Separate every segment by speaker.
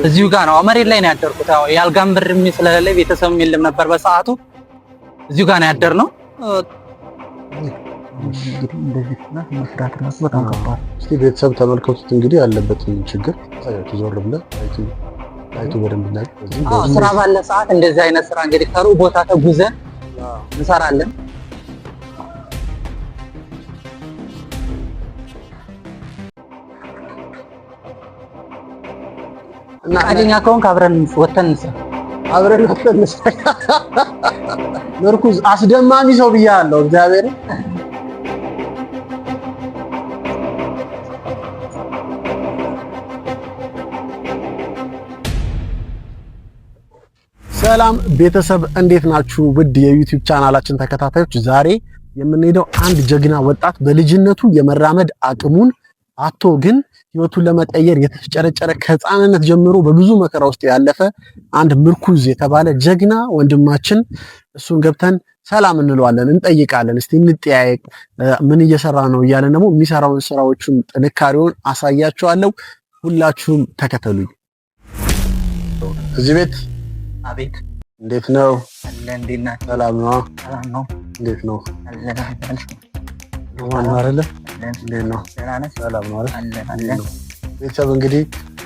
Speaker 1: እዚሁ ጋር ነው መሬት ላይ ነው ያደርኩት። ያው ያልጋም ብርም ስለሌለ ቤተሰብም የለም ነበር በሰዓቱ እዚሁ ጋር ነው ያደርነው። እንደዚህና መስራት ራሱ በጣም ከባድ።
Speaker 2: እስቲ ቤተሰብ ተመልከቱት እንግዲህ ያለበትን ችግር ታያችሁ። ዞር ብለን አይቱ በደንብ ላይ
Speaker 1: ስራ ባለ ሰዓት እንደዚህ አይነት ስራ እንግዲህ ከሩቅ ቦታ ተጉዘን እንሰራለን። እና አዲኛ ከሆንክ አብረን ወተን እንስራ።
Speaker 2: ምርኩዝ አስደማሚ ሰው ብያለሁ እግዚአብሔር። ሰላም ቤተሰብ እንዴት ናችሁ? ውድ የዩቲዩብ ቻናላችን ተከታታዮች፣ ዛሬ የምንሄደው አንድ ጀግና ወጣት በልጅነቱ የመራመድ አቅሙን አቶ ግን ህይወቱን ለመቀየር የተጨረጨረ ከህፃንነት ጀምሮ በብዙ መከራ ውስጥ ያለፈ አንድ ምርኩዝ የተባለ ጀግና ወንድማችን፣ እሱን ገብተን ሰላም እንለዋለን፣ እንጠይቃለን። እስቲ እንጠያየቅ፣ ምን እየሰራ ነው እያለን ደግሞ የሚሰራውን ስራዎቹን ጥንካሬውን አሳያችኋለሁ። ሁላችሁም ተከተሉኝ። እዚህ ቤት
Speaker 1: አቤት፣
Speaker 2: እንዴት ነው?
Speaker 1: አለ እንዴት ነህ?
Speaker 2: ሰላም ነው?
Speaker 1: ሰላም ነው።
Speaker 2: እንዴት ነው?
Speaker 1: አለ
Speaker 2: ማን አይደለ? እንዴት ነው? ሰላም ነው አይደል? ቤተሰብ እንግዲህ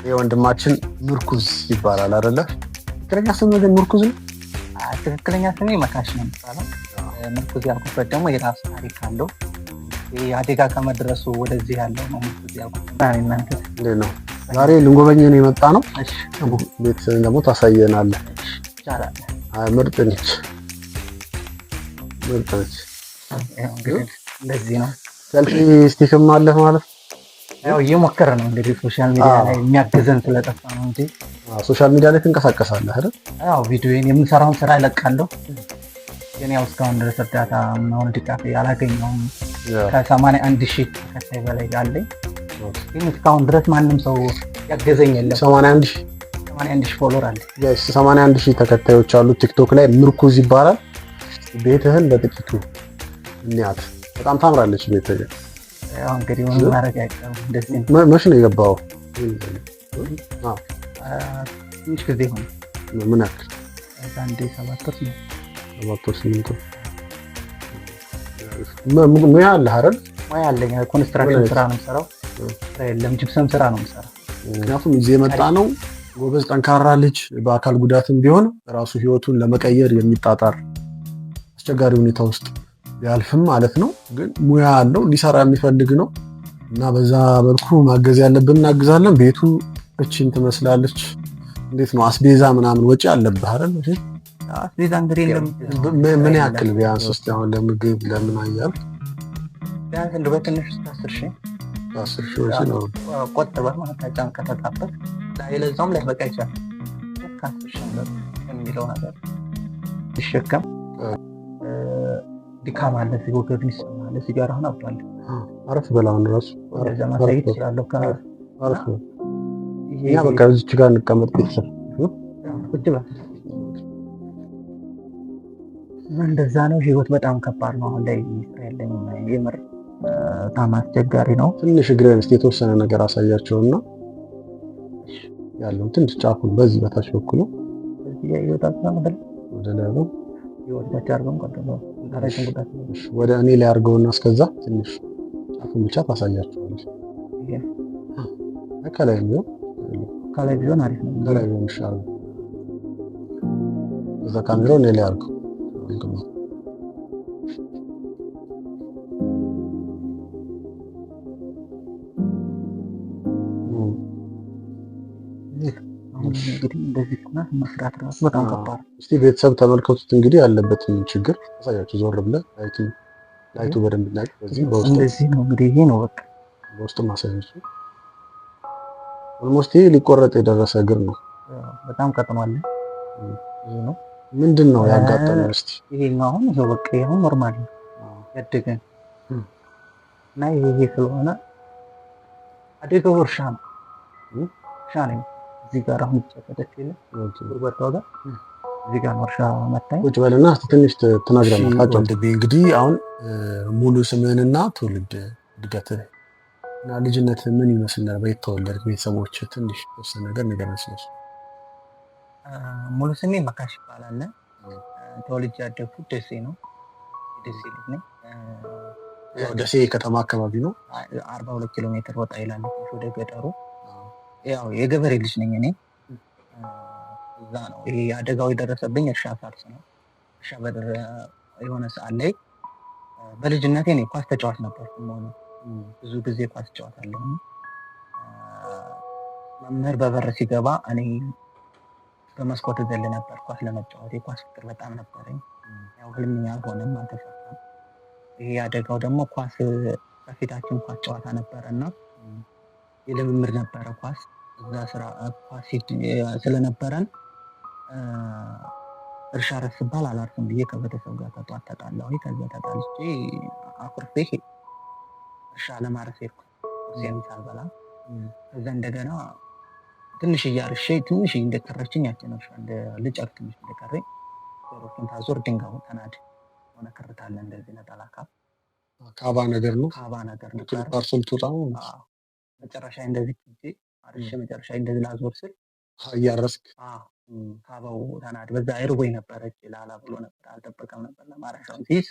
Speaker 2: የወንድማችን ምርኩዝ ይባላል አይደለ? ትክክለኛ ስሙ ግን ምርኩዝ ነው?
Speaker 1: ትክክለኛ ስሜ መካሽ ነው የሚባለው። ምርኩዝ ያልኩበት ደግሞ የራሱ ታሪክ አለው። አደጋ ከመድረሱ ወደዚህ ያለው ነው ምርኩዝ ያልኩበት።
Speaker 2: እንዴት ነው? ዛሬ ልንጎበኘን የመጣ ነው። ቤት ደግሞ ታሳየናለህ።
Speaker 1: ይቻላል።
Speaker 2: ምርጥ ነች፣ ምርጥ ነች።
Speaker 1: እንደዚህ ነው።
Speaker 2: ሰልፊ ስቲክም አለ ማለት
Speaker 1: ያው እየሞከረ ነው እንግዲህ ሶሻል ሚዲያ ላይ የሚያግዘን ስለጠፋ ነው እንጂ
Speaker 2: ሶሻል ሚዲያ ላይ ትንቀሳቀሳለህ አይደል?
Speaker 1: ያው ቪዲዮን የምንሰራውን ስራ እለቃለሁ። ግን ያው እስካሁን ድረስ እርዳታ ምናምን ድጋፍ አላገኘሁም። ከ81,000 ተከታይ በላይ አለኝ። ግን እስካሁን ድረስ ማንም ሰው ያገዘኝ የለም። 81,000 ፎሎወር አለ።
Speaker 2: 81,000 ተከታዮች አሉ ቲክቶክ ላይ። ምርኩዝ ይባላል። ቤትህን በጥቂቱ እንያት። በጣም ታምራለች ቤትህ።
Speaker 1: ያው እንግዲህ ምን ማድረግ አይቀርም። እንደዚህ
Speaker 2: መቼ ነው የገባው?
Speaker 1: ትንሽ ጊዜ ሆነ።
Speaker 2: ምን ያክል?
Speaker 1: አንዴ 7 ወር ነው።
Speaker 2: 7 ወር 8 ወር። ሙያ አለህ አይደል?
Speaker 1: ሙያ አለኝ። ኮንስትራክሽን ስራ ነው የምሰራው። የለም ጅፕሰም ስራ ነው የምሰራው።
Speaker 2: ምክንያቱም እዚህ የመጣ ነው ጎበዝ ጠንካራ ልጅ በአካል ጉዳትም ቢሆን ራሱ ህይወቱን ለመቀየር የሚጣጣር አስቸጋሪ ሁኔታ ውስጥ ያልፍም ማለት ነው። ግን ሙያ አለው ሊሰራ የሚፈልግ ነው እና በዛ መልኩ ማገዝ ያለብን እናግዛለን። ቤቱ እቺን ትመስላለች። እንዴት ነው አስቤዛ ምናምን ወጪ አለብህ አይደል?
Speaker 1: አስቤዛ እንግዲህ
Speaker 2: ምን ያክል ቢያንስ እስኪ አሁን ለምግብ ለምን አያል
Speaker 1: ቢያንስ እንደው በትንሽ
Speaker 2: 10,000 ወጪ ነው
Speaker 1: ቆጥበህ ማለት ጫንቀህ ተጣጣፍ ለዛውም ላይ በቃ ይቻላል። 10,000 የሚለው ነገር ይሸከም ድካም አለ፣ ሲጎገድ ይሰማል። ሲጋራ አሁን አብቷል።
Speaker 2: አረፍ በላውን ራሱ
Speaker 1: ወደዛ ማሳየት ይችላለሁ።
Speaker 2: አረፍ ይሄ በቃ እዚች ጋር እንቀመጥ። ቤተሰብ
Speaker 1: ቁጭ በል። እንደዛ ነው። ህይወት በጣም ከባድ ነው። አሁን ላይ ያለኝ የምር በጣም አስቸጋሪ ነው።
Speaker 2: ትንሽ እግሬን እስኪ የተወሰነ ነገር አሳያቸውና ያለውን ትንሽ ጫፉን በዚህ በታች በኩል ነው
Speaker 1: እዚህ ጋር ይወጣል ማለት
Speaker 2: ወደ ላይ ነው
Speaker 1: ይወጣች አርገም ቀጥሎ ታሪክን ጉዳት ነው።
Speaker 2: ወደ እኔ ላይ አርገውና እስከዛ ትንሽ ጫፉን ብቻ ታሳያቸዋለሽ። ከላይ
Speaker 1: ቢሆን አሪፍ ነው።
Speaker 2: ከላይ ቢሆን ይሻላል። እዛ ካሜራው እኔ ላይ አርገው።
Speaker 1: እንግዲህ እንደዚህ ነው መስራት ራሱ በጣም ከባድ።
Speaker 2: እስቲ ቤተሰብ ተመልከቱት እንግዲህ ያለበትን ችግር አሳያችሁ። ዞር ብለህ ላይቱ በደንብ ላይ በውስጥ
Speaker 1: እንደዚህ ነው እንግዲህ ይሄ ነው በቃ
Speaker 2: በውስጥ ማሳያችሁ። ኦልሞስት ይሄ ሊቆረጥ የደረሰ እግር ነው።
Speaker 1: በጣም ቀጥኗል። ይሄ ነው
Speaker 2: ምንድን ነው ያጋጠመው? እስቲ
Speaker 1: ይሄኛው አሁን ይሄ በቃ ይሄው ኖርማል ነው ያደገን እና ይሄ ስለሆነ አደገው እርሻ ነው እዚህ ጋር አሁን ተጨቀጨቀ ይለ ወጣው ጋር እዚህ ጋር ወርሻ መጣኝ።
Speaker 2: ቁጭ በልና እስቲ ትንሽ ትነግረናለህ። እንግዲህ አሁን ሙሉ ስምህንና ትውልድ እድገትህ እና ልጅነት ምን ይመስል ነበር? የተወለድክ ቤተሰቦች ትንሽ የተወሰነ ነገር ንገረን ስለሱ።
Speaker 1: ሙሉ ስሜ መካሽ ይባላል። ተወልጄ ያደግኩት ደሴ ነው። ደሴ ልጅ ነኝ።
Speaker 2: ደሴ ከተማ አካባቢ ነው።
Speaker 1: 42 ኪሎ ሜትር ወጣ ይላል ወደ ገጠሩ። ያው የገበሬ ልጅ ነኝ እኔ። እዛ ነው ይሄ አደጋው የደረሰብኝ። እርሻ ሳርስ ነው። እርሻ የሆነ ሰዓት ላይ በልጅነቴ እኔ ኳስ ተጫዋች ነበርኩ። ብዙ ጊዜ ኳስ እጫወታለሁ። መምህር በበር ሲገባ እኔ በመስኮት ዘል ነበር ኳስ ለመጫወት። የኳስ ፍቅር በጣም ነበረኝ። ያው ህልም አልሆነም፣ አልተሳካም። ይሄ አደጋው ደግሞ ኳስ በፊታችን ኳስ ጨዋታ ነበረ እና የልምምድ ነበረ ኳስ እዛ ስራ ኳስ ስለነበረን እርሻ ረስ ባል አላርፍም ብዬ ከቤተሰብ ጋር ተጧት ተጣላሁ። ከዛ ተጣልቼ አኩርፌ እርሻ ለማረስ ሄድኩ ቁርሴን ሳልበላ። ከዛ እንደገና ትንሽ እያርሼ ትንሽ እንደቀረችኝ ያችን እርሻ ልጨር ትንሽ እንደቀረኝ ዶሮችን ታዞር ድንጋዩ ተናድ ሆነ ክርታለ እንደዚህ ነጠላ
Speaker 2: ካባ ነገር ነው።
Speaker 1: ካባ ነገር ነው።
Speaker 2: ፓርሰል ቱጣው
Speaker 1: መጨረሻ እንደዚህ አርሼ መጨረሻ እንደዚህ ላዞር ስል
Speaker 2: እያረስክ
Speaker 1: ካባው ተናድ። በዛ አይርቦኝ ነበረ ላላ ብሎ ነበር፣ አልጠበቀም ነበር ለማረሻውን ሲይዝ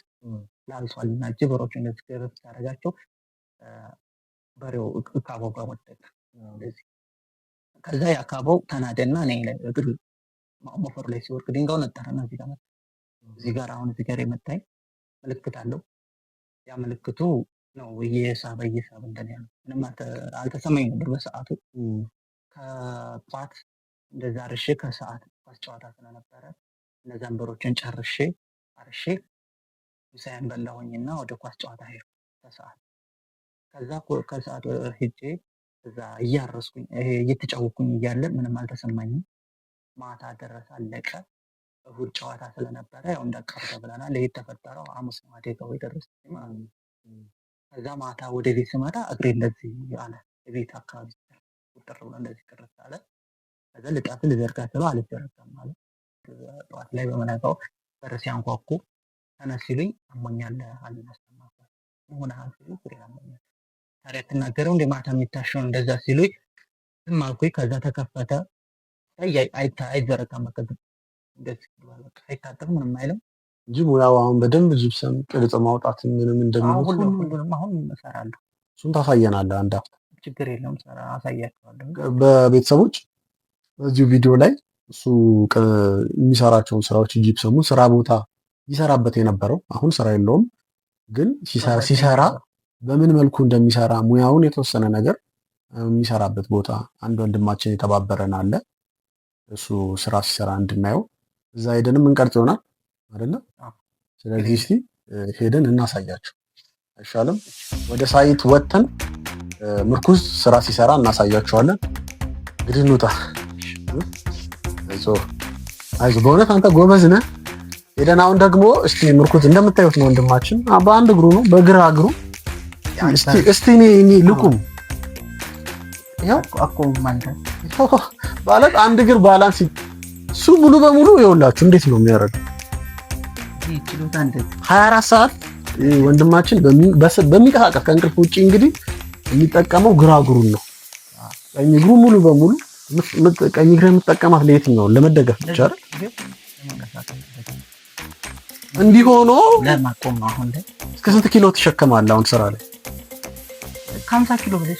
Speaker 1: ላልሷል እና ጅብሮች እንደዚህ ገረፍ ሲያደርጋቸው በሬው ካባው ጋር ወደቀ እንደዚህ። ከዛ ያካባው ተናደና እኔ እግር ሞፈሩ ላይ ሲወርቅ ድንጋው ነጠረና እዚህ ጋር መጣ። እዚህ ጋር አሁን እዚህ ጋር የመታኝ ምልክት አለው። ያ ምልክቱ ነው እየሳበ እንደዚህ ምንም አልተሰማኝ ነበር በሰዓቱ። ከጧት እንደዛ አርሼ ከሰዓት ኳስ ጨዋታ ስለነበረ እነዛን በሮችን ጨርሼ አርሼ ምሳዬን በላሁኝና ወደ ኳስ ጨዋታ ሄድኩ ከሰዓት። ከዛ ከሰዓት ሄጄ እዛ እያረስኩኝ እየተጫወኩኝ እያለ ምንም አልተሰማኝም። ማታ ደረሰ፣ አለቀ። እሑድ ጨዋታ ስለነበረ ያው እንዳቀርተ ብለናል። ይሄ የተፈጠረው ሐሙስ ነው አደጋው የደረሰኝ ማለት ነው። ከዛ ማታ ወደ ቤት ስመጣ እግሬ እንደዚህ አለ። ቤት አካባቢ ቁጥር ብሎ እንደዚህ ቅርት አለ። ከዛ ልጣት ልዘርጋ ስለው አልዘረጋም ማለት። ጠዋት ላይ በመነጋው በር ሲያንኳኩ ተነስ ሲሉኝ አሞኛል አልነሳም ማለት ሆነ ሲሉኝ ፍሬ አሞኛል። ታዲያ ትናገረው እንደ ማታ የሚታሸው እንደዛ ሲሉኝ ዝም አልኩኝ። ከዛ ተከፈተ። አይዘረጋም መከዘብ እንደዚህ በቃ አይታጠብ ምንም አይልም
Speaker 2: እንጂ ሙያው አሁን በደንብ ጅብሰም ቅርጽ ማውጣት ምንም እንደሚሆን
Speaker 1: ሁሉንም አሁን እሰራለሁ።
Speaker 2: እሱን ታሳየናለህ አንድ አፍታ።
Speaker 1: ችግር የለውም አሳያቸዋለሁ።
Speaker 2: በቤተሰቦች በዚሁ ቪዲዮ ላይ እሱ የሚሰራቸውን ስራዎች ጂፕሰሙን ስራ ቦታ ይሰራበት የነበረው አሁን ስራ የለውም፣ ግን ሲሰራ በምን መልኩ እንደሚሰራ ሙያውን የተወሰነ ነገር የሚሰራበት ቦታ አንድ ወንድማችን የተባበረን አለ። እሱ ስራ ሲሰራ እንድናየው እዛ ሄደንም እንቀርጽ ይሆናል አይደለ? ስለዚህ እስቲ ሄደን እናሳያቸው አይሻልም? ወደ ሳይት ወጥተን ምርኩዝ ስራ ሲሰራ እናሳያቸዋለን። እንግዲህ እንውጣ። አይዞህ በእውነት አንተ ጎበዝ ነህ። ሄደን አሁን ደግሞ እስቲ ምርኩዝ እንደምታዩት ነው ወንድማችን በአንድ እግሩ ነው በግራ እግሩ። እስቲ እኔ ልቁም። ይኸው ማለት አንድ እግር ባላንስ እሱ ሙሉ በሙሉ ይኸውላችሁ እንዴት ነው የሚያደርገው 24 ሰዓት ወንድማችን በሚንቀሳቀስ ከእንቅልፍ ውጭ እንግዲህ የሚጠቀመው ግራ እግሩን ነው። ቀኝ እግሩ ሙሉ በሙሉ ቀኝ እግር የምትጠቀማት ለየትኛው ለመደገፍ ብቻ አይደል? እንዲህ ሆኖ
Speaker 1: ለማቆም ነው። አሁን ላይ
Speaker 2: እስከ ስንት ኪሎ ትሸከማለህ አሁን ስራ ላይ?
Speaker 1: 50 ኪሎ በላይ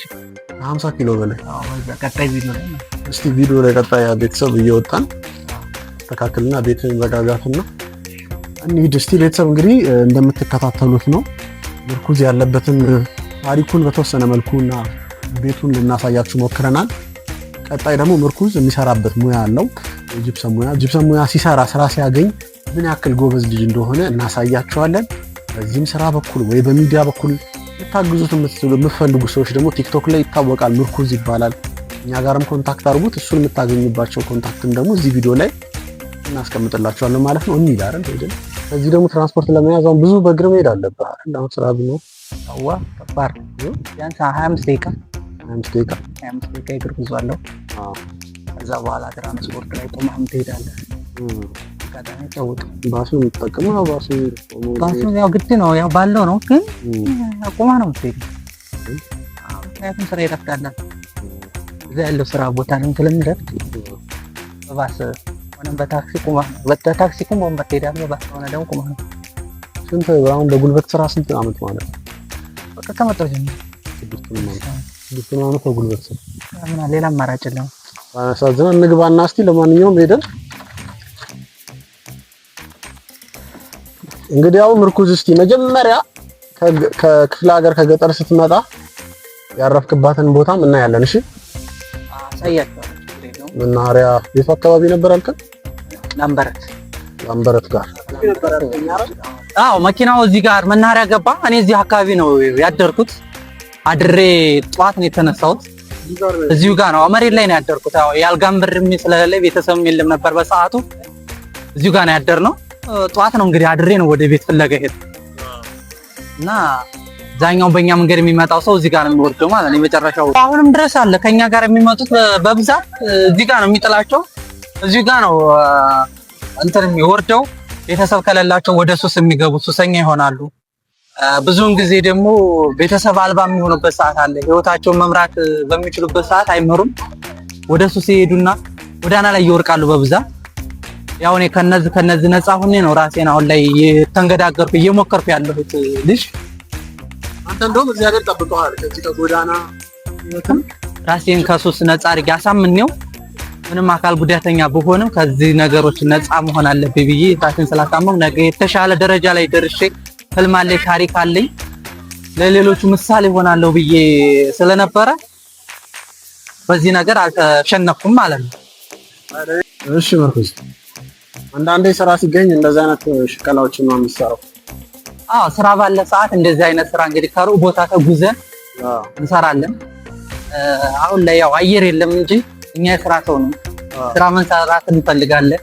Speaker 2: 50 ኪሎ በላይ።
Speaker 1: ቀጣይ ቪዲዮ ላይ
Speaker 2: እስቲ ቪዲዮ ላይ ቀጣይ ቤተሰብ እየወጣን ተካክልና ቤትን መጋጋትና እንሂድ። እስቲ ቤተሰብ እንግዲህ እንደምትከታተሉት ነው ምርኩዝ ያለበትን ታሪኩን በተወሰነ መልኩና ቤቱን ልናሳያችሁ ሞክረናል። ቀጣይ ደግሞ ምርኩዝ የሚሰራበት ሙያ አለው፣ የጂፕሰም ሙያ። ጂፕሰም ሙያ ሲሰራ ስራ ሲያገኝ ምን ያክል ጎበዝ ልጅ እንደሆነ እናሳያቸዋለን። በዚህም ስራ በኩል ወይ በሚዲያ በኩል ልታግዙት የምትፈልጉ ሰዎች ደግሞ ቲክቶክ ላይ ይታወቃል፣ ምርኩዝ ይባላል። እኛ ጋርም ኮንታክት አድርጉት። እሱን የምታገኙባቸው ኮንታክትም ደግሞ እዚህ ቪዲዮ ላይ እናስቀምጥላችኋለን ማለት ነው። እንሂድ አይደል? ሄደን ከዚህ ደግሞ ትራንስፖርት ለመያዝ አሁን ብዙ በእግር መሄድ አለብህ አይደል? አሁን ስራ ቢኖር
Speaker 1: ከባድ ቢያንስ 25 ደቂቃ የእግር ጉዞ አለው። ከዛ በኋላ ትራንስፖርት ላይ ቆመህም ትሄዳለህ።
Speaker 2: ባሱ የምትጠቀመው
Speaker 1: ባሱ ያው ግድ ነው፣ ያው ባለው ነው፣ ግን ቆመህ ነው የምትሄደው። ምክንያቱም ስራ ይረፍዳል። እዛ ያለው ስራ ቦታ ነው ስለምንረፍድ በባስ ሆነም በታክሲ ቁማ ትሄዳለህ። በባስ ሆነ ደግሞ ቁማ ነው።
Speaker 2: ስንት አሁን በጉልበት ስራ ስንት አመት ማለት ነው?
Speaker 1: በቃ ከመጣሁ ጀምሮ
Speaker 2: 6 አመት በጉልበት ስራ።
Speaker 1: ሌላ አማራጭ የለም።
Speaker 2: አሳዝነን እንግባና እስቲ ለማንኛውም ሄደን እንግዲህ አሁን ምርኩዝ እስቲ መጀመሪያ ከክፍለ ሀገር ከገጠር ስትመጣ ያረፍክባትን ቦታም እናያለን። እሺ
Speaker 1: አሳያቸው።
Speaker 2: መናኸሪያ ቤቱ አካባቢ ነበር አልከን? ላምበረት ጋር
Speaker 1: አዎ፣ መኪናው እዚህ ጋር መናኸሪያ ገባ። እኔ እዚህ አካባቢ ነው ያደርኩት። አድሬ ጠዋት ነው የተነሳሁት። እዚሁ ጋር ነው መሬት ላይ ነው ያደርኩት። አዎ፣ ያልጋም ብርም ስለሌለ ቤተሰብም የለም ነበር በሰዓቱ። እዚሁ ጋር ነው ያደርነው። ጠዋት ነው እንግዲህ አድሬ ነው ወደ ቤት ፍለጋ ሄድ እና ዛኛው በእኛ መንገድ የሚመጣው ሰው እዚህ ጋር ነው የሚወርደው ማለት ነው። የመጨረሻው አሁንም ድረስ አለ። ከኛ ጋር የሚመጡት በብዛት እዚህ ጋር ነው የሚጥላቸው። እዚህ ጋር ነው እንትን የሚወርደው። ቤተሰብ ከሌላቸው ወደ ሱስ የሚገቡ ሱሰኛ ይሆናሉ። ብዙውን ጊዜ ደግሞ ቤተሰብ አልባ የሚሆኑበት ሰዓት አለ። ህይወታቸውን መምራት በሚችሉበት ሰዓት አይመሩም። ወደ ሱስ ይሄዱና ጎዳና ላይ ይወርቃሉ በብዛት። ያው እኔ ከነዚህ ነፃ ሆኜ ነው ራሴን አሁን ላይ ተንገዳገርኩ እየሞከርኩ ያለሁት ልጅ።
Speaker 2: አንተ እንደውም እግዚአብሔር ጠብቀዋል ከዚህ ከጎዳና ህይወትም
Speaker 1: ራሴን ከሱስ ነፃ አድርጌ አሳምኔው ምንም አካል ጉዳተኛ ብሆንም ከዚህ ነገሮች ነፃ መሆን አለብኝ ብዬ ራሴን ስላሳመንኩ ነገ የተሻለ ደረጃ ላይ ደርሼ ህልም አለኝ፣ ታሪክ አለኝ፣ ለሌሎቹ ምሳሌ ሆናለሁ ብዬ ስለነበረ በዚህ ነገር አልተሸነፍኩም ማለት ነው።
Speaker 2: እሺ ምርኩዝ፣ አንዳንዴ ስራ ሲገኝ እንደዚህ አይነት ሽቀላዎችን ነው የሚሰራው?
Speaker 1: አዎ፣ ስራ ባለ ሰዓት እንደዚህ አይነት ስራ እንግዲህ ከሩቅ ቦታ ተጉዘን እንሰራለን። አሁን ላይ ያው አየር የለም እንጂ እኛ የስራ ሰው ነው። ስራ መንሰራት እንፈልጋለን።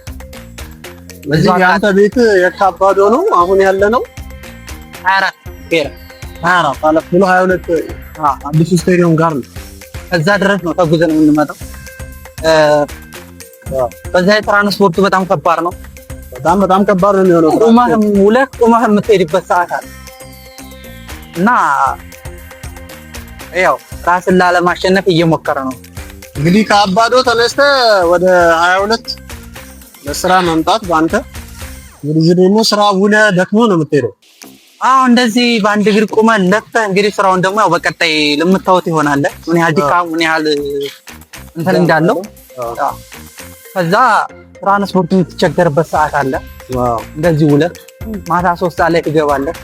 Speaker 2: በዚህ ያንተ ቤት የካባዶ ነው አሁን ያለ ነው
Speaker 1: 24 ፌራ
Speaker 2: 24 አለ ብሎ 22 አዲሱ ስቴዲየም ጋር ነው።
Speaker 1: ከዛ ድረስ ነው ተጉዘን የምንመጣው። በዛ የትራንስፖርቱ በጣም ከባድ ነው።
Speaker 2: በጣም ከባድ ነው የሚሆነው።
Speaker 1: ቁመህ የምትሄድበት ሰዓት አለ እና ያው ራስን ላለማሸነፍ እየሞከረ ነው።
Speaker 2: እንግዲህ ከአባዶ ተነስተ ወደ 22 ለስራ መምጣት ባንተ እንግዲህ ደግሞ ስራ ውለ ደክሞ ነው የምትሄደው።
Speaker 1: አዎ፣ እንደዚህ በአንድ እግር ቁመህ ለፍተህ እንግዲህ ስራውን ደግሞ ያው በቀጣይ ለምታወት ይሆናል ምን ያህል ድካም ምን ያህል እንትን እንዳለው። ከዛ ትራንስፖርት የምትቸገርበት ሰዓት አለ። እንደዚህ ውለህ ማታ 3 ሰዓት ላይ ትገባለህ።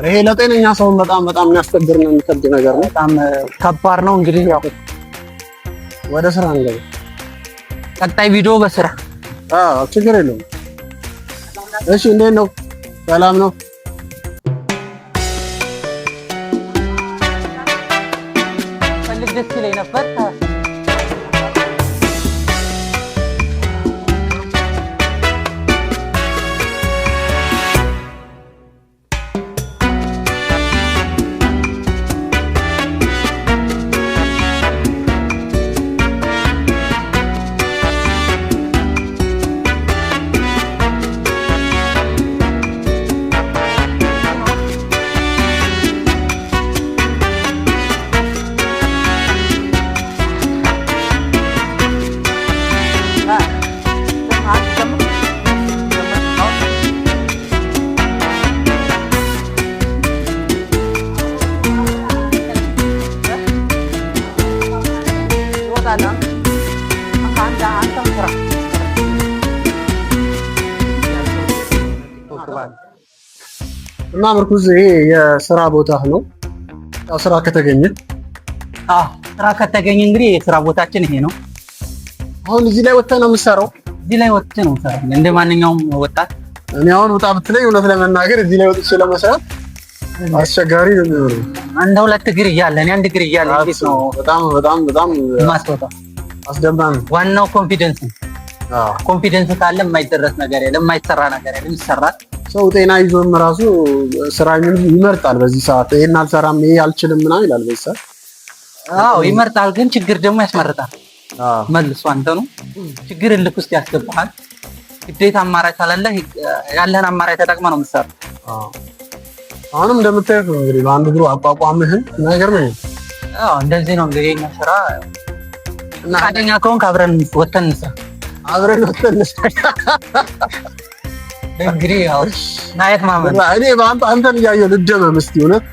Speaker 2: ይሄ ለጤነኛ ሰው በጣም የሚያስቸግር ነው፣ የሚከብድ ነገር ነው።
Speaker 1: በጣም ከባድ ነው። እንግዲህ ያው
Speaker 2: ወደ ስራ እንገባ።
Speaker 1: ቀጣይ ቪዲዮ በስራ
Speaker 2: ችግር የለውም። እሺ፣ እንዴት ነው? ሰላም ነው?
Speaker 1: ፈልግ ደስ ይለኝ ነበር።
Speaker 2: እና ምርኩዝ ይሄ የስራ ቦታ ነው። ያው ስራ ከተገኘ
Speaker 1: ስራ ከተገኘ እንግዲህ የስራ ቦታችን ይሄ ነው።
Speaker 2: አሁን እዚህ ላይ ወጥተህ ነው የምትሰራው?
Speaker 1: እዚህ ላይ ወጥቼ ነው የምሰራው እንደ ማንኛውም ወጣት።
Speaker 2: እኔ አሁን ወጣ ብትለኝ እውነት ለመናገር እዚህ ላይ ወጥቼ ለመስራት አስቸጋሪ ነው የሚሆነው።
Speaker 1: አንድ ሁለት እግር እያለ እኔ አንድ እግር እያለ እንዴት ነው
Speaker 2: በጣም
Speaker 1: ማስወጣው?
Speaker 2: አስደማሚ።
Speaker 1: ዋናው ኮንፊደንስ ነው። ኮንፊደንስ ካለ የማይደረስ ነገር የለም፣ የማይሰራ ነገር የለም፣ ይሰራል።
Speaker 2: ሰው ጤና ይዞም ራሱ ስራ ይመርጣል። በዚህ ሰዓት ይሄን አልሰራም ይሄ አልችልም ምናምን ይላል በዚህ ሰዓት።
Speaker 1: አዎ ይመርጣል፣ ግን ችግር ደግሞ ያስመርጣል። መልሶ አንተ ነው ችግር እልክ ውስጥ ያስገባሃል። ግዴታ አማራጭ ካለ ያለህን አማራጭ ተጠቅመህ ነው የምትሰራው።
Speaker 2: አሁንም እንደምታየው እንግዲህ በአንድ እግሩ አቋቋምህን ነገር ነው።
Speaker 1: እንደዚህ ነው እንግዲህ የእኛ ስራ እና ፈቃደኛ ከሆንክ አብረን ወተን እንስራ። እንግዲህ ያው ናየት ማመን
Speaker 2: እኔ አንተን እያየሁ ልደመም እስኪ እውነት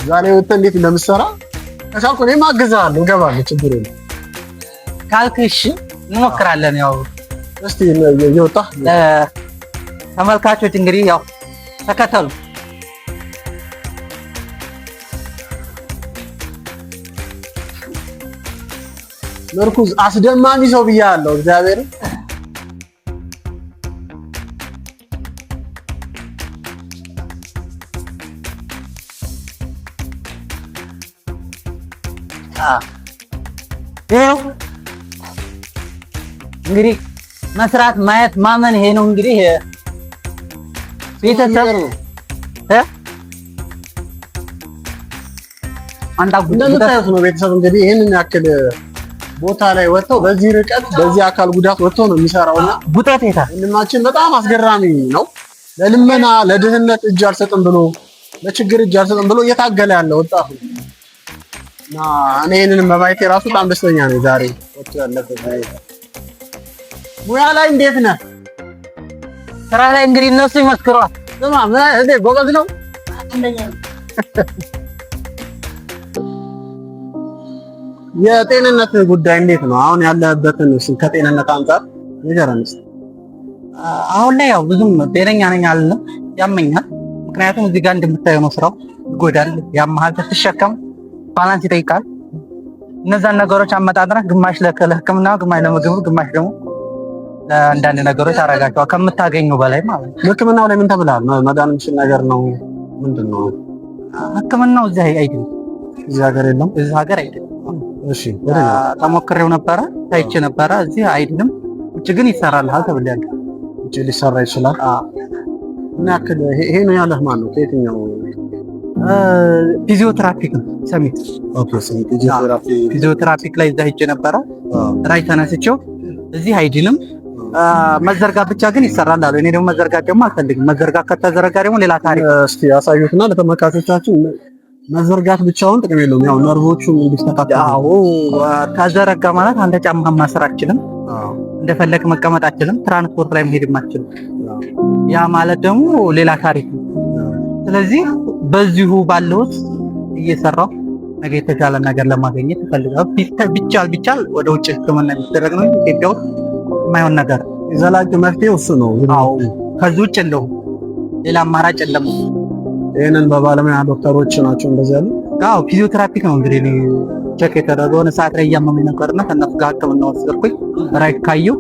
Speaker 2: ዛሬ ወተን እንዴት እንደምትሰራ ከቻልኩ እኔም አግዝሃለሁ፣ እገባለሁ፣ ችግር የለም
Speaker 1: ካልክ እሺ እንሞክራለን። ያው
Speaker 2: እስቲ እየወጣ
Speaker 1: ተመልካቾች እንግዲህ ያው ተከተሉ።
Speaker 2: ምርኩዝ አስደማሚ ሰው ብያለሁ። እግዚአብሔር
Speaker 1: እንግዲህ መስራት ማየት ማመን ይሄ ነው እንግዲህ ቤተሰብ
Speaker 2: እንደምታዩት ነው። ቤተሰብ እንግዲህ ይህንን ያክል ቦታ ላይ ወጥተው በዚህ ርቀት በዚህ አካል ጉዳት ወጥተው ነው የሚሰራውና
Speaker 1: ጉዳት ይታ
Speaker 2: ወንድማችን በጣም አስገራሚ ነው። ለልመና ለድህነት እጅ አልሰጥም ብሎ ለችግር እጅ አልሰጥም ብሎ እየታገለ ያለ ወጣት ነው እና እኔ ይህንን በማየቴ ራሱ በጣም ደስተኛ ነኝ። ዛሬ ወጥቶ ያለበት ሙያ ላይ እንዴት ነህ?
Speaker 1: ስራ ላይ እንግዲህ እነሱ ይመስክሯል።
Speaker 2: ስማ ምን እንዴ ጎበዝ ነው። የጤንነት ጉዳይ እንዴት ነው? አሁን ያለበትን ከጤንነት አንጻር ንገረንስ።
Speaker 1: አሁን ላይ ያው ብዙም ጤነኛ ነኝ አልልም፣ ያመኛል። ምክንያቱም እዚህ ጋር እንደምታየው ነው ስራው ይጎዳል፣ ያመሃል፣ ስትሸከም ባላንስ ይጠይቃል። እነዛን ነገሮች አመጣጥረህ ግማሽ ለሕክምና፣ ግማሽ ለምግብ፣ ግማሽ ደግሞ ለአንዳንድ ነገሮች አረጋቸዋል ከምታገኘው በላይ ማለት ነው።
Speaker 2: ሕክምናው ላይ ምን ተብለሃል? መዳን የሚችል ነገር ነው ምንድን ነው?
Speaker 1: ሕክምናው እዚህ አይደለም፣
Speaker 2: እዚህ ሀገር የለም፣
Speaker 1: እዚህ ሀገር አይደለም።
Speaker 2: እሺ
Speaker 1: ተሞክሬው ነበረ፣ ታይቼ ነበረ። እዚህ አይደለም፣ ውጭ ግን ይሰራልሃል ተብያለሁ።
Speaker 2: ውጭ ሊሰራ ይችላል። ምን ያክል ይሄ ነው ያለህ? ማን ነው? ከየትኛው?
Speaker 1: ፊዚዮቴራፒክ ነው ሰሚት።
Speaker 2: ኦኬ ሰሚት
Speaker 1: ፊዚዮቴራፒክ ላይ እዛ ሄጄ ነበረ። ራይ ተነስቼው እዚህ አይደለም መዘርጋት ብቻ ግን ይሰራል አሉ። እኔ ደግሞ መዘርጋት ደግሞ አልፈልግም። መዘርጋት ከተዘረጋ ደግሞ ሌላ ታሪክ።
Speaker 2: እስቲ ያሳዩትና ለተመልካቾቻችን መዘርጋት ብቻውን ጥቅም የለውም። ያው ነርቮቹም እንዲስተካከሉ።
Speaker 1: አዎ ተዘረጋ ማለት አንተ ጫማ ማሰር አትችልም፣ እንደፈለክ መቀመጥ አትችልም፣ ትራንስፖርት ላይ መሄድም አትችልም። ያ ማለት ደግሞ ሌላ ታሪክ ነው። ስለዚህ በዚሁ ባለሁት እየሰራሁ ነገ የተሻለ ነገር ለማግኘት እፈልጋለሁ። ቢቻል ወደ ውጭ ሕክምና የሚደረግ ነው። ኢትዮጵያ ውስጥ የማይሆን ነገር
Speaker 2: ዘላቂ መፍትሄው እሱ ነው።
Speaker 1: አዎ ከዚህ ውጭ እንደው ሌላ አማራጭ የለም።
Speaker 2: ይሄንን በባለሙያ ዶክተሮች ናቸው እንደዚህ ያሉ።
Speaker 1: አዎ ፊዚዮቴራፒክ ነው እንግዲህ ቼክ የተደረገው የሆነ ሰዓት ላይ እያመመኝ ነበርና ከእነሱ ጋር ሕክምና ወሰድኩኝ። ራይ ካየሁ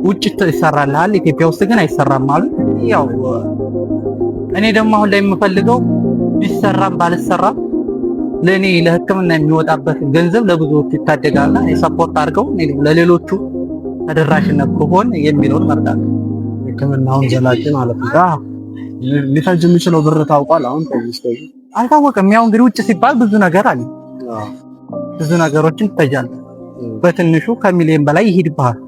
Speaker 1: ውጭ ይሰራልሃል፣ ኢትዮጵያ ውስጥ ግን አይሰራም አሉ። ያው እኔ ደግሞ አሁን ላይ የምፈልገው ቢሰራም ባልሰራም ለኔ ለሕክምና የሚወጣበት ገንዘብ ለብዙዎች ይታደጋልና ሰፖርት አድርገው ለሌሎቹ ተደራሽነት ከሆነ የሚለውን መርዳለሁ።
Speaker 2: ሕክምናውን ዘላቂ ማለት ነው። ሊፈጅ የሚችለው ብር ታውቋል? አሁን
Speaker 1: አልታወቀም። ያው እንግዲህ ውጭ ሲባል ብዙ ነገር አለ፣ ብዙ ነገሮችን ትፈጃለህ። በትንሹ ከሚሊዮን በላይ ይሄድብሃል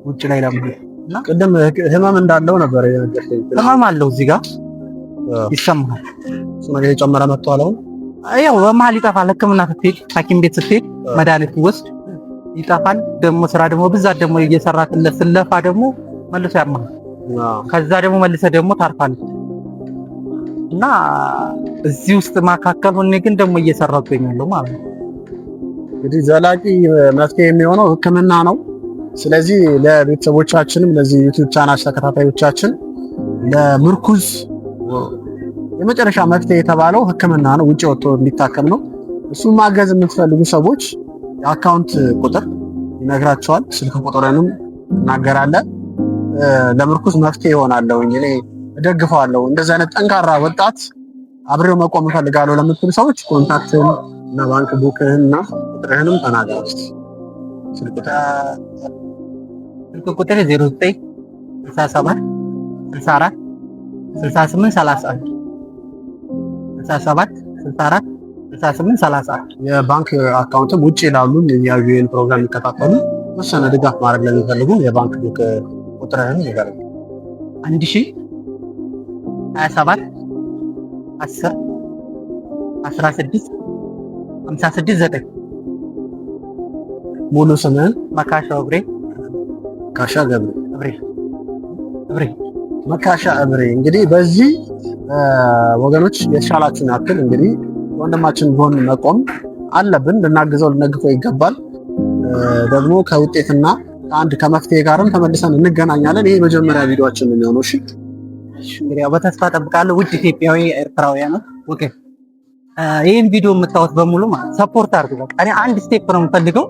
Speaker 1: ውጭ ላይ ለምንድን እና
Speaker 2: ቅድም ህመም እንዳለው ነበር የነገርከኝ።
Speaker 1: ህመም አለው እዚህ ጋር ይሰማል።
Speaker 2: እሱ ነገር የጨመረ መጥቷል። አሁን
Speaker 1: ያው በመሀል ይጠፋል። ሕክምና ስትሄድ ሐኪም ቤት ስትሄድ መድኃኒት ወስድ ይጠፋል። ደግሞ ስራ ደግሞ ብዛት ደግሞ እየሰራትለት ስለፋ ደግሞ መልሶ ያማል። ከዛ ደግሞ መልሰህ ደግሞ ታርፋለህ እና እዚህ ውስጥ ማካከል ሆኜ ግን ደግሞ እየሰራሁ እገኛለሁ ማለት ነው።
Speaker 2: እንግዲህ ዘላቂ መፍትሄ የሚሆነው ሕክምና ነው። ስለዚህ ለቤተሰቦቻችንም ለዚህ ዩቲዩብ ቻናል ተከታታዮቻችን ለምርኩዝ የመጨረሻ መፍትሄ የተባለው ሕክምና ነው። ውጭ ወጥቶ እንዲታከም ነው። እሱን ማገዝ የምትፈልጉ ሰዎች የአካውንት ቁጥር ይነግራቸዋል። ስልክ ቁጥርንም እናገራለን። ለምርኩዝ መፍትሄ ይሆናለሁ፣ እኔ እደግፈዋለሁ። እንደዚህ አይነት ጠንካራ ወጣት አብሬው መቆም እፈልጋለሁ ለምትሉ ሰዎች ኮንታክትን እና ባንክ ቡክህን እና ቁጥርህንም ተናገር። ስልክ
Speaker 1: ቁጥር 09 67 64 68 31 67 64 68 31
Speaker 2: የባንክ አካውንትም ውጭ ላሉ የቪዲዮ ፕሮግራም የሚከታተሉ ወሰነ ድጋፍ ማድረግ ለሚፈልጉ የባንክ ቡክ ቁጥርህን ይገርም
Speaker 1: 1027 10 16 569
Speaker 2: ሙሉ ስምህን?
Speaker 1: መካሻ እብሬ።
Speaker 2: መካሻ ገብሬ
Speaker 1: እብሬ
Speaker 2: መካሻ እብሬ። እንግዲህ በዚህ ወገኖች የተሻላችሁን ያክል እንግዲህ ወንድማችን ጎን መቆም አለብን። ልናግዘው ልነግፈው ይገባል። ደግሞ ከውጤትና ከአንድ ከመፍትሄ ጋርም ተመልሰን እንገናኛለን። ይሄ መጀመሪያ ቪዲዮአችን ነው የሚሆነው። እሺ
Speaker 1: እንግዲህ በተስፋ ጠብቃለሁ። ውድ ኢትዮጵያዊ ኤርትራውያን ኦኬ፣ ይሄን ቪዲዮ የምታዩት በሙሉ ማለት ሰፖርት አድርጉ። በቃ እኔ አንድ ስቴፕ ነው የምፈልገው።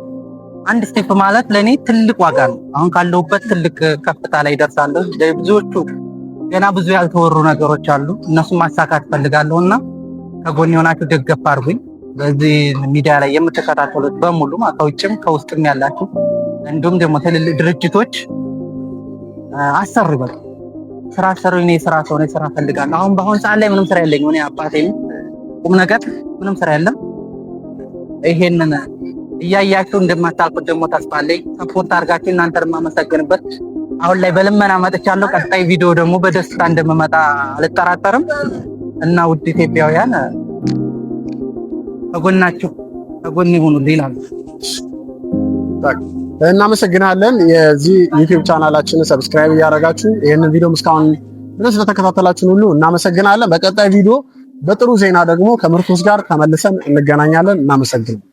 Speaker 1: አንድ ስቴፕ ማለት ለኔ ትልቅ ዋጋ ነው። አሁን ካለሁበት ትልቅ ከፍታ ላይ ደርሳለሁ። ብዙዎቹ ገና ብዙ ያልተወሩ ነገሮች አሉ። እነሱን ማሳካት ፈልጋለሁና ከጎን የሆናችሁ ደገፍ አድርጉኝ። በዚህ ሚዲያ ላይ የምትከታተሉት በሙሉ ከውጭም ከውስጥም ያላችሁ እንዲሁም ደግሞ ትልልቅ ድርጅቶች አሰሩ። በቃ ስራ አሰሩ። እኔ ስራ ሰው ነኝ፣ ስራ ፈልጋለሁ። በአሁን ሰዓት ላይ ምንም ስራ የለኝም። እኔ አባቴም ቁም ነገር ምንም ስራ የለም። ይሄንን እያያችሁ እንደማታልቁት ደግሞ ተስፋ አለኝ። ሰፖርት አድርጋችሁ እናንተን የማመሰግንበት አሁን ላይ በልመና መጥቻለሁ። ቀጣይ ቪዲዮ ደግሞ በደስታ እንደምመጣ አልጠራጠርም እና ውድ ኢትዮጵያውያን ከጎን ይሁኑልኝ ይላሉ።
Speaker 2: እናመሰግናለን። የዚህ ዩቲዩብ ቻናላችንን ሰብስክራይብ እያደረጋችሁ ይህንን ቪዲዮ እስካሁን ድረስ ስለተከታተላችሁን ሁሉ እናመሰግናለን። በቀጣይ ቪዲዮ በጥሩ ዜና ደግሞ ከምርቶች ጋር ተመልሰን እንገናኛለን። እናመሰግናለን።